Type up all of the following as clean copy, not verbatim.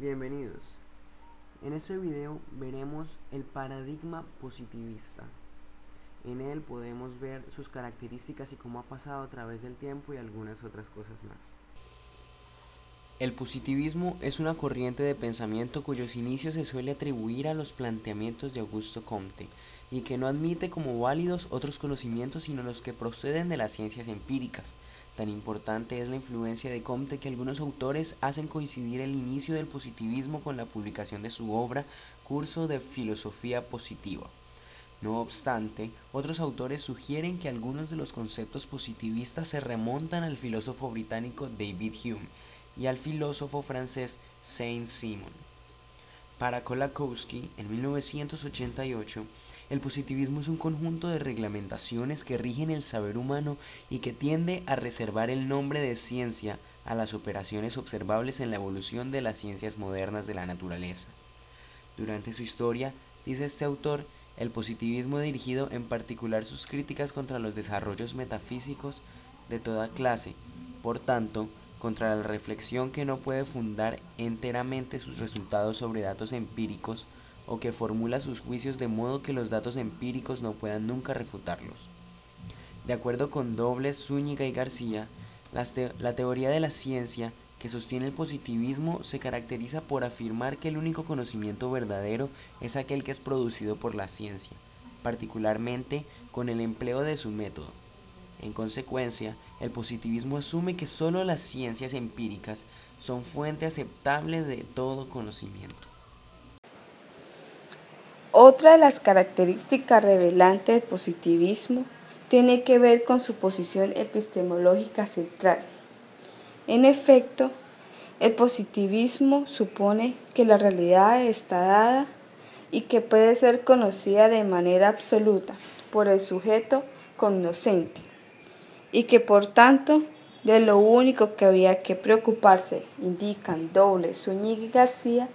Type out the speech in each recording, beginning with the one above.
Bienvenidos. En este video veremos el paradigma positivista. En él podemos ver sus características y cómo ha pasado a través del tiempo y algunas otras cosas más. El positivismo es una corriente de pensamiento cuyos inicios se suele atribuir a los planteamientos de Augusto Comte y que no admite como válidos otros conocimientos sino los que proceden de las ciencias empíricas. Tan importante es la influencia de Comte que algunos autores hacen coincidir el inicio del positivismo con la publicación de su obra Curso de Filosofía Positiva. No obstante, otros autores sugieren que algunos de los conceptos positivistas se remontan al filósofo británico David Hume y al filósofo francés Saint-Simon. Para Kolakowski, en 1988, el positivismo es un conjunto de reglamentaciones que rigen el saber humano y que tiende a reservar el nombre de ciencia a las operaciones observables en la evolución de las ciencias modernas de la naturaleza. Durante su historia, dice este autor, el positivismo ha dirigido en particular sus críticas contra los desarrollos metafísicos de toda clase, por tanto, contra la reflexión que no puede fundar enteramente sus resultados sobre datos empíricos o que formula sus juicios de modo que los datos empíricos no puedan nunca refutarlos. De acuerdo con Dobles, Zúñiga y García, la teoría de la ciencia que sostiene el positivismo se caracteriza por afirmar que el único conocimiento verdadero es aquel que es producido por la ciencia, particularmente con el empleo de su método. En consecuencia, el positivismo asume que sólo las ciencias empíricas son fuente aceptable de todo conocimiento. Otra de las características revelantes del positivismo tiene que ver con su posición epistemológica central. En efecto, el positivismo supone que la realidad está dada y que puede ser conocida de manera absoluta por el sujeto cognoscente, y que por tanto de lo único que había que preocuparse, indican Dobles, Zúñiga y García,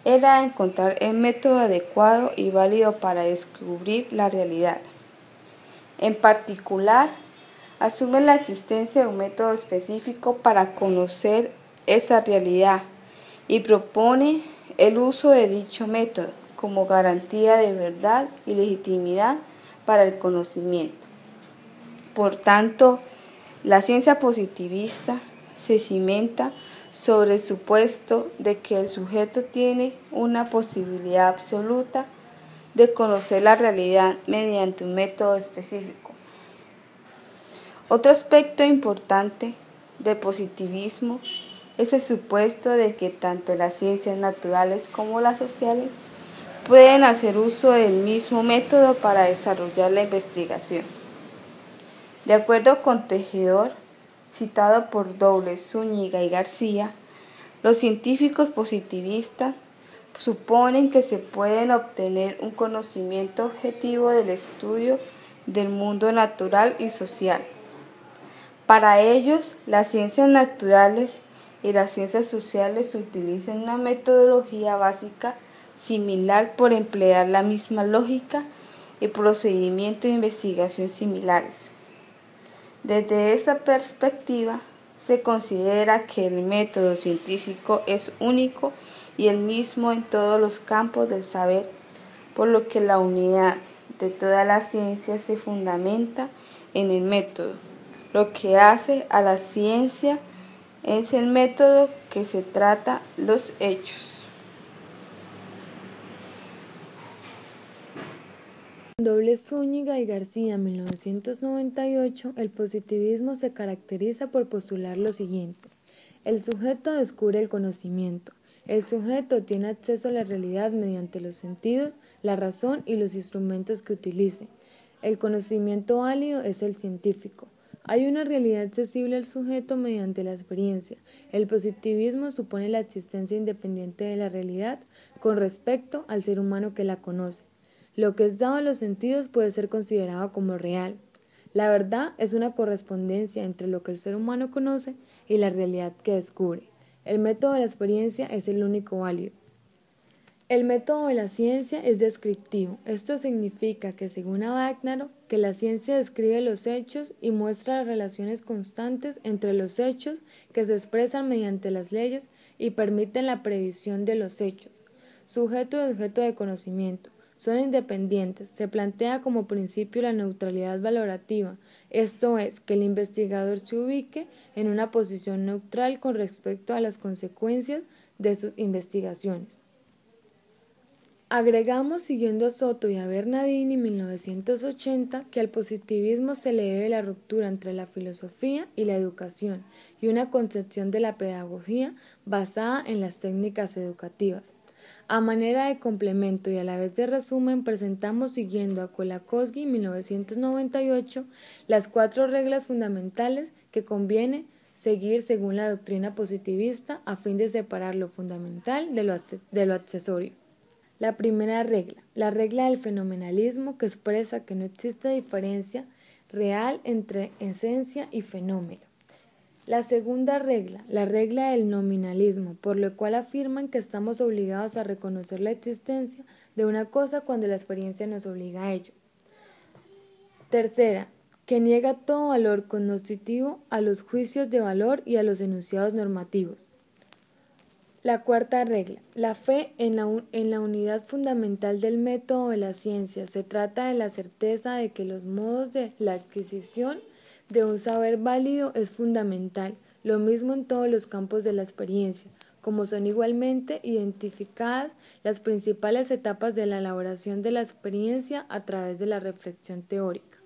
era encontrar el método adecuado y válido para descubrir la realidad. En particular, asume la existencia de un método específico para conocer esa realidad y propone el uso de dicho método como garantía de verdad y legitimidad para el conocimiento. Por tanto, la ciencia positivista se cimenta sobre el supuesto de que el sujeto tiene una posibilidad absoluta de conocer la realidad mediante un método específico. Otro aspecto importante del positivismo es el supuesto de que tanto las ciencias naturales como las sociales pueden hacer uso del mismo método para desarrollar la investigación. De acuerdo con Tejedor, citado por Dobles, Zúñiga y García, los científicos positivistas suponen que se pueden obtener un conocimiento objetivo del estudio del mundo natural y social. Para ellos, las ciencias naturales y las ciencias sociales utilizan una metodología básica similar por emplear la misma lógica y procedimientos de investigación similares. Desde esa perspectiva, se considera que el método científico es único y el mismo en todos los campos del saber, por lo que la unidad de toda la ciencia se fundamenta en el método. Lo que hace a la ciencia es el método que se trata los hechos. Dobles, Zúñiga y García, 1998, el positivismo se caracteriza por postular lo siguiente. El sujeto descubre el conocimiento. El sujeto tiene acceso a la realidad mediante los sentidos, la razón y los instrumentos que utilice. El conocimiento válido es el científico. Hay una realidad accesible al sujeto mediante la experiencia. El positivismo supone la existencia independiente de la realidad con respecto al ser humano que la conoce. Lo que es dado a los sentidos puede ser considerado como real. La verdad es una correspondencia entre lo que el ser humano conoce y la realidad que descubre. El método de la experiencia es el único válido. El método de la ciencia es descriptivo. Esto significa que, según Abagnaro, que la ciencia describe los hechos y muestra las relaciones constantes entre los hechos que se expresan mediante las leyes y permiten la previsión de los hechos. Sujeto y objeto de conocimiento son independientes. Se plantea como principio la neutralidad valorativa, esto es, que el investigador se ubique en una posición neutral con respecto a las consecuencias de sus investigaciones. Agregamos, siguiendo a Soto y a Bernardini 1980, que al positivismo se le debe la ruptura entre la filosofía y la educación y una concepción de la pedagogía basada en las técnicas educativas. A manera de complemento y a la vez de resumen, presentamos, siguiendo a Kolakowski 1998, las 4 reglas fundamentales que conviene seguir según la doctrina positivista a fin de separar lo fundamental de lo accesorio. La primera regla, la regla del fenomenalismo, que expresa que no existe diferencia real entre esencia y fenómeno. La segunda regla, la regla del nominalismo, por lo cual afirman que estamos obligados a reconocer la existencia de una cosa cuando la experiencia nos obliga a ello. Tercera, que niega todo valor cognoscitivo a los juicios de valor y a los enunciados normativos. La cuarta regla, la fe en la unidad fundamental del método de la ciencia. Se trata de la certeza de que los modos de la adquisición de un saber válido es fundamental, lo mismo en todos los campos de la experiencia, como son igualmente identificadas las principales etapas de la elaboración de la experiencia a través de la reflexión teórica.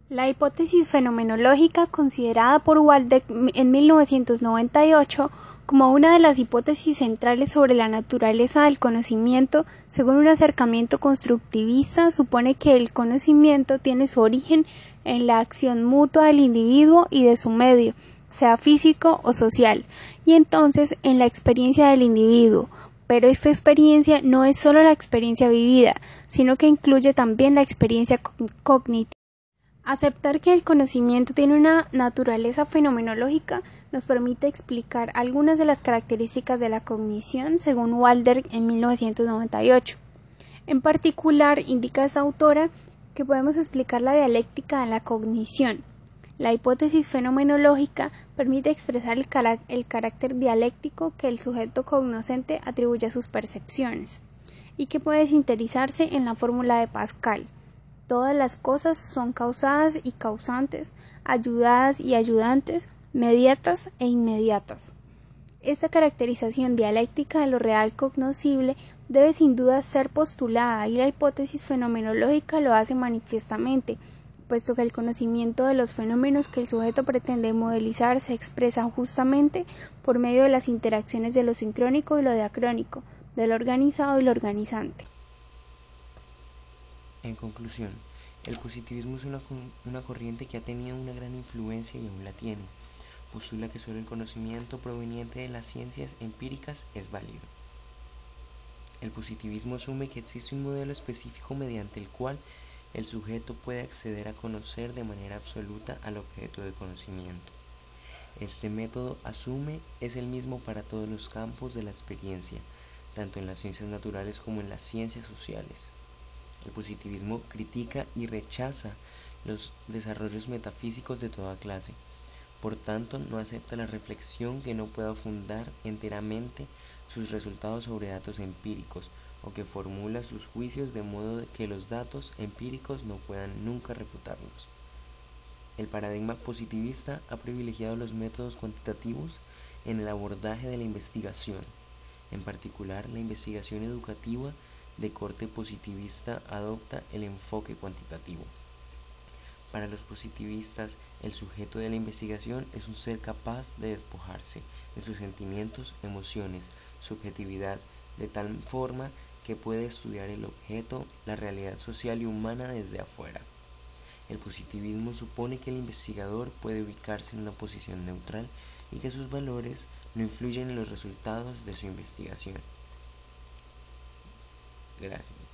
La hipótesis fenomenológica, considerada por Waldeck en 1998 como una de las hipótesis centrales sobre la naturaleza del conocimiento, según un acercamiento constructivista, supone que el conocimiento tiene su origen en la acción mutua del individuo y de su medio, sea físico o social, y entonces en la experiencia del individuo. Pero esta experiencia no es solo la experiencia vivida, sino que incluye también la experiencia cognitiva. Aceptar que el conocimiento tiene una naturaleza fenomenológica nos permite explicar algunas de las características de la cognición según Waldeck en 1998. En particular, indica esta autora que podemos explicar la dialéctica de la cognición. La hipótesis fenomenológica permite expresar el carácter dialéctico que el sujeto cognoscente atribuye a sus percepciones y que puede sintetizarse en la fórmula de Pascal. Todas las cosas son causadas y causantes, ayudadas y ayudantes, mediatas e inmediatas. Esta caracterización dialéctica de lo real cognoscible debe sin duda ser postulada y la hipótesis fenomenológica lo hace manifiestamente, puesto que el conocimiento de los fenómenos que el sujeto pretende modelizar se expresa justamente por medio de las interacciones de lo sincrónico y lo diacrónico, de lo organizado y lo organizante. En conclusión, el positivismo es una corriente que ha tenido una gran influencia y aún la tiene. Postula que solo el conocimiento proveniente de las ciencias empíricas es válido. El positivismo asume que existe un modelo específico mediante el cual el sujeto puede acceder a conocer de manera absoluta al objeto de conocimiento. Este método es el mismo para todos los campos de la experiencia, tanto en las ciencias naturales como en las ciencias sociales. El positivismo critica y rechaza los desarrollos metafísicos de toda clase. Por tanto, no acepta la reflexión que no pueda fundar enteramente sus resultados sobre datos empíricos o que formula sus juicios de modo que los datos empíricos no puedan nunca refutarlos. El paradigma positivista ha privilegiado los métodos cuantitativos en el abordaje de la investigación. En particular, la investigación educativa de corte positivista adopta el enfoque cuantitativo. Para los positivistas, el sujeto de la investigación es un ser capaz de despojarse de sus sentimientos, emociones, subjetividad, de tal forma que puede estudiar el objeto, la realidad social y humana desde afuera. El positivismo supone que el investigador puede ubicarse en una posición neutral y que sus valores no influyen en los resultados de su investigación. Gracias.